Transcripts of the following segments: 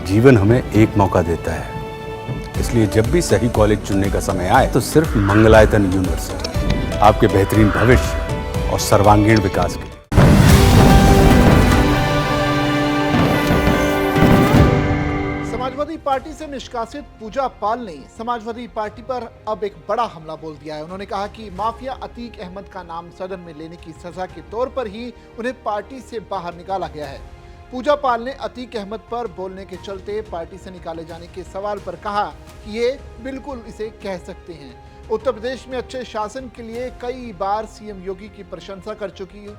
जीवन हमें एक मौका देता है, इसलिए जब भी सही कॉलेज चुनने का समय आए तो सिर्फ मंगलायतन यूनिवर्सिटी आपके बेहतरीन भविष्य और सर्वांगीण विकास के लिए। समाजवादी पार्टी से निष्कासित पूजा पाल ने समाजवादी पार्टी पर अब एक बड़ा हमला बोल दिया है। उन्होंने कहा कि माफिया अतीक अहमद का नाम सदन में लेने की सजा के तौर पर ही उन्हें पार्टी से बाहर निकाला गया है। पूजा पाल ने अतीक अहमद पर बोलने के चलते पार्टी से निकाले जाने के सवाल पर कहा कि ये बिल्कुल इसे कह सकते हैं। उत्तर प्रदेश में अच्छे शासन के लिए कई बार सीएम योगी की प्रशंसा कर चुकी है।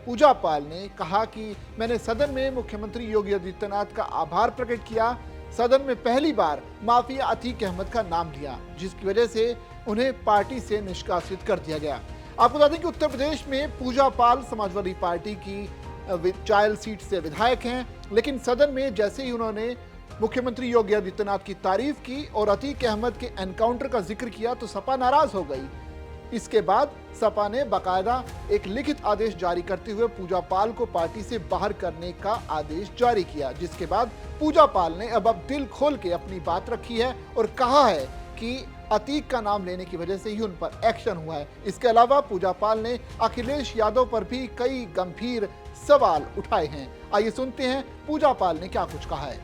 पूजा पाल ने कहा कि मैंने सदन में मुख्यमंत्री योगी आदित्यनाथ का आभार प्रकट किया। सदन में पहली बार माफिया अतीक अहमद का नाम लिया, जिसकी वजह से उन्हें पार्टी से निष्कासित कर दिया गया। आपको बता दें कि उत्तर प्रदेश में पूजा पाल समाजवादी पार्टी की चायल सीट से विधायक हैं, लेकिन सदन में जैसे ही उन्होंने मुख्यमंत्री योगी आदित्यनाथ की तारीफ की और अतीक अहमद के एनकाउंटर का जिक्र किया तो सपा नाराज हो गई। इसके बाद सपा ने बाकायदा एक लिखित आदेश जारी करते हुए पूजा पाल को पार्टी से बाहर करने का आदेश जारी किया, जिसके बाद पूजा पाल ने अब दिल खोल के अपनी बात रखी है और कहा है कि अतीक का नाम लेने की वजह से ही उन पर एक्शन हुआ है। इसके अलावा पूजा पाल ने अखिलेश यादव पर भी कई गंभीर सवाल उठाए हैं। आइए सुनते हैं पूजा पाल ने क्या कुछ कहा है।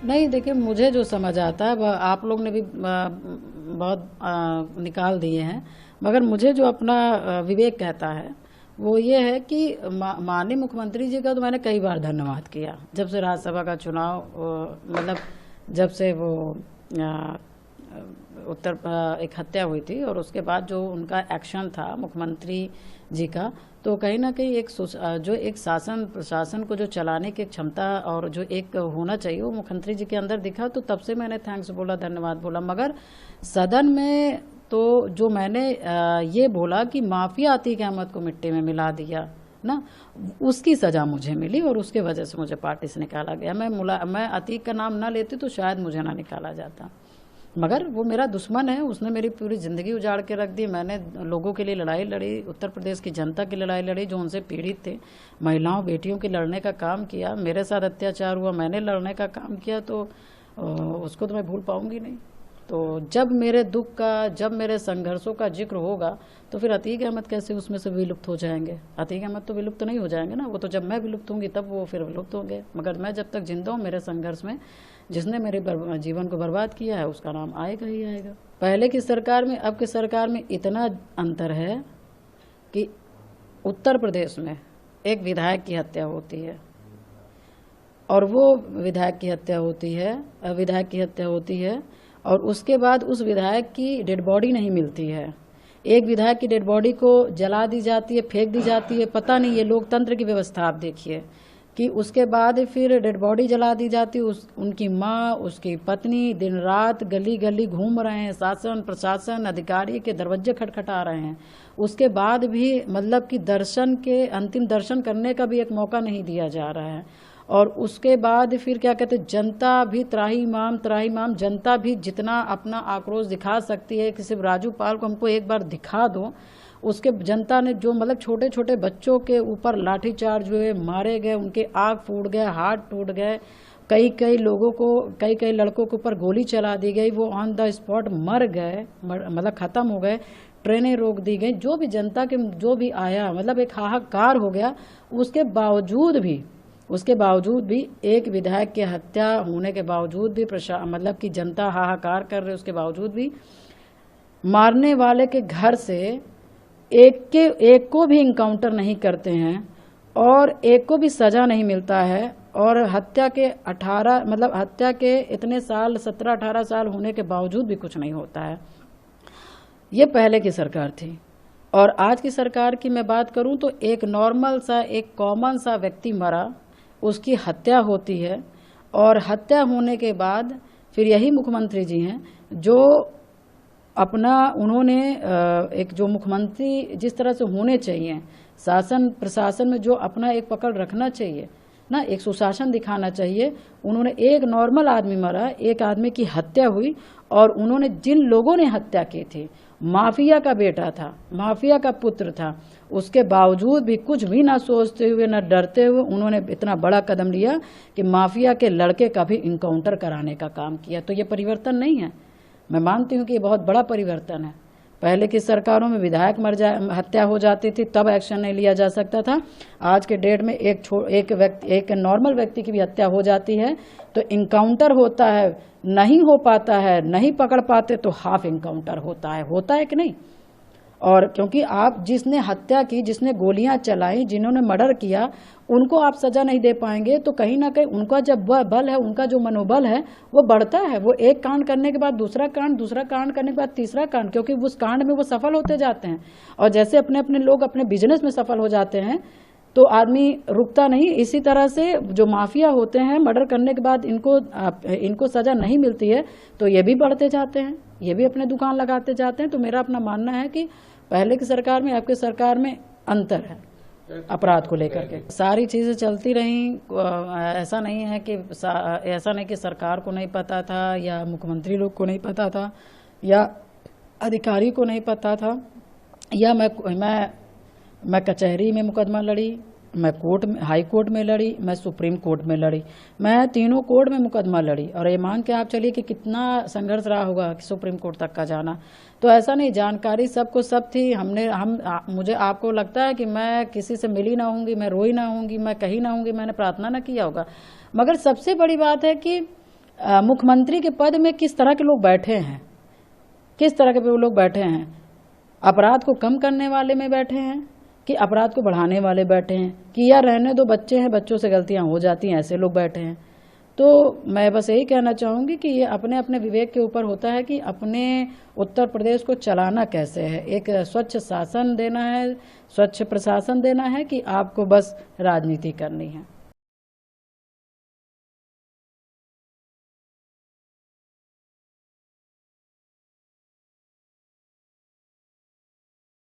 नहीं, देखिए, मुझे जो समझ आता है वह आप लोग ने भी बहुत निकाल दिए हैं, मगर मुझे जो अपना विवेक कहता है वो ये है कि माननीय मुख्यमंत्री जी का तो मैंने कई बार धन्यवाद किया। जब से राज्यसभा का चुनाव मतलब जब से वो एक हत्या हुई थी और उसके बाद जो उनका एक्शन था मुख्यमंत्री जी का, तो कहीं ना कहीं एक शासन प्रशासन को जो चलाने की क्षमता और जो एक होना चाहिए वो मुख्यमंत्री जी के अंदर दिखा। तो तब से मैंने थैंक्स बोला, धन्यवाद बोला। मगर सदन में तो जो मैंने ये बोला कि माफिया अतीक अहमद को मिट्टी में मिला दिया ना, उसकी सजा मुझे मिली और उसके वजह से मुझे पार्टी से निकाला गया। मैं अतीक का नाम ना लेती तो शायद मुझे ना निकाला जाता, मगर वो मेरा दुश्मन है। उसने मेरी पूरी ज़िंदगी उजाड़ के रख दी। मैंने लोगों के लिए लड़ाई लड़ी, उत्तर प्रदेश की जनता की लड़ाई लड़ी जो उनसे पीड़ित थे, महिलाओं बेटियों की लड़ने का काम किया। मेरे साथ अत्याचार हुआ, मैंने लड़ने का काम किया, तो उसको तो मैं भूल पाऊंगी नहीं। तो जब मेरे दुख का, जब मेरे संघर्षों का जिक्र होगा तो फिर अतीक अहमद कैसे उसमें से विलुप्त हो जाएंगे? अतीक अहमद तो विलुप्त नहीं हो जाएंगे ना, वो तो जब मैं विलुप्त होंगी तब वो फिर विलुप्त होंगे। मगर मैं जब तक जिंदा हूँ मेरे संघर्ष में, जिसने मेरे जीवन को बर्बाद किया है उसका नाम आएगा ही आएगा। पहले की सरकार में अब की सरकार में इतना अंतर है कि उत्तर प्रदेश में एक विधायक की हत्या होती है और वो विधायक की हत्या होती है और उसके बाद उस विधायक की डेड बॉडी नहीं मिलती है। एक विधायक की डेड बॉडी को जला दी जाती है, फेंक दी जाती है। पता नहीं, ये लोकतंत्र की व्यवस्था आप देखिए कि उसके बाद फिर डेड बॉडी जला दी जाती है। उनकी माँ, उसकी पत्नी दिन रात गली गली घूम रहे हैं, शासन प्रशासन अधिकारी के दरवाजे खटखटा रहे हैं। उसके बाद भी मतलब कि अंतिम दर्शन करने का भी एक मौका नहीं दिया जा रहा है। और उसके बाद फिर क्या कहते हैं, जनता भी त्राहीमाम जनता भी जितना अपना आक्रोश दिखा सकती है कि सिर्फ राजू पाल को हमको एक बार दिखा दो। उसके जनता ने जो मतलब छोटे छोटे बच्चों के ऊपर लाठीचार्ज हुए, मारे गए, उनके आँख फूट गए, हाथ टूट गए, कई लड़कों के ऊपर गोली चला दी गई, वो ऑन द स्पॉट मर गए, मतलब खत्म हो गए, ट्रेनें रोक दी गई। जो भी जनता के जो भी आया मतलब एक हाहाकार हो गया। उसके बावजूद भी एक विधायक की हत्या होने के बावजूद भी मतलब कि जनता हाहाकार कर रही, उसके बावजूद भी मारने वाले के घर से एक को भी इनकाउंटर नहीं करते हैं और एक को भी सजा नहीं मिलता है। और हत्या के इतने साल 17-18 साल होने के बावजूद भी कुछ नहीं होता है। ये पहले की सरकार थी। और आज की सरकार की मैं बात करूं तो एक नॉर्मल सा, एक कॉमन सा व्यक्ति मरा, उसकी हत्या होती है और हत्या होने के बाद फिर यही मुख्यमंत्री जी हैं जो उन्होंने एक जो मुख्यमंत्री जिस तरह से होने चाहिए, शासन प्रशासन में जो अपना एक पकड़ रखना चाहिए ना, एक सुशासन दिखाना चाहिए, उन्होंने एक नॉर्मल आदमी मरा, एक आदमी की हत्या हुई और उन्होंने जिन लोगों ने हत्या की थी, माफिया का बेटा था, माफिया का पुत्र था, उसके बावजूद भी कुछ भी ना सोचते हुए ना डरते हुए उन्होंने इतना बड़ा कदम लिया कि माफिया के लड़के का भी इनकाउंटर कराने का काम किया। तो ये परिवर्तन नहीं है, मैं मानती हूँ कि ये बहुत बड़ा परिवर्तन है। पहले की सरकारों में विधायक हत्या हो जाती थी तब एक्शन नहीं लिया जा सकता था। आज के डेट में एक नॉर्मल व्यक्ति की भी हत्या हो जाती है तो इनकाउंटर होता है, नहीं हो पाता है, नहीं पकड़ पाते तो हाफ इनकाउंटर होता है कि नहीं। और क्योंकि आप जिसने हत्या की, जिसने गोलियां चलाई, जिन्होंने मर्डर किया, उनको आप सजा नहीं दे पाएंगे तो कहीं ना कहीं उनका जब वह बल है, उनका जो मनोबल है वो बढ़ता है। वो एक कांड करने के बाद दूसरा कांड करने के बाद तीसरा कांड, क्योंकि उस कांड में वो सफल होते जाते हैं। और जैसे अपने अपने लोग अपने बिजनेस में सफल हो जाते हैं तो आदमी रुकता नहीं। इसी तरह से जो माफिया होते हैं, मर्डर करने के बाद इनको सजा नहीं मिलती है तो ये भी बढ़ते जाते हैं, ये भी अपने दुकान लगाते जाते हैं। तो मेरा अपना मानना है कि पहले की सरकार में आपकी सरकार में अंतर है अपराध को लेकर के। सारी चीजें चलती रही, ऐसा नहीं कि सरकार को नहीं पता था या मुख्यमंत्री लोग को नहीं पता था या अधिकारी को नहीं पता था, या मैं कचहरी में मुकदमा लड़ी, मैं हाई कोर्ट में लड़ी, मैं सुप्रीम कोर्ट में लड़ी, मैं तीनों कोर्ट में मुकदमा लड़ी। और ये मान के आप चलिए कि कितना संघर्ष रहा होगा कि सुप्रीम कोर्ट तक का जाना। तो ऐसा नहीं, जानकारी सबको सब थी। मुझे आपको लगता है कि मैं किसी से मिली ना होंगी, मैं रोई ना होंगी, मैं कहीं ना होंगी, मैंने प्रार्थना ना किया होगा। मगर सबसे बड़ी बात है कि मुख्यमंत्री के पद में किस तरह के लोग बैठे हैं, किस तरह के लोग बैठे हैं। अपराध को कम करने वाले में बैठे हैं कि अपराध को बढ़ाने वाले बैठे हैं, कि यार रहने दो, बच्चे हैं, बच्चों से गलतियां हो जाती हैं, ऐसे लोग बैठे हैं। तो मैं बस यही कहना चाहूँगी कि ये अपने अपने विवेक के ऊपर होता है कि अपने उत्तर प्रदेश को चलाना कैसे है। एक स्वच्छ शासन देना है, स्वच्छ प्रशासन देना है कि आपको बस राजनीति करनी है।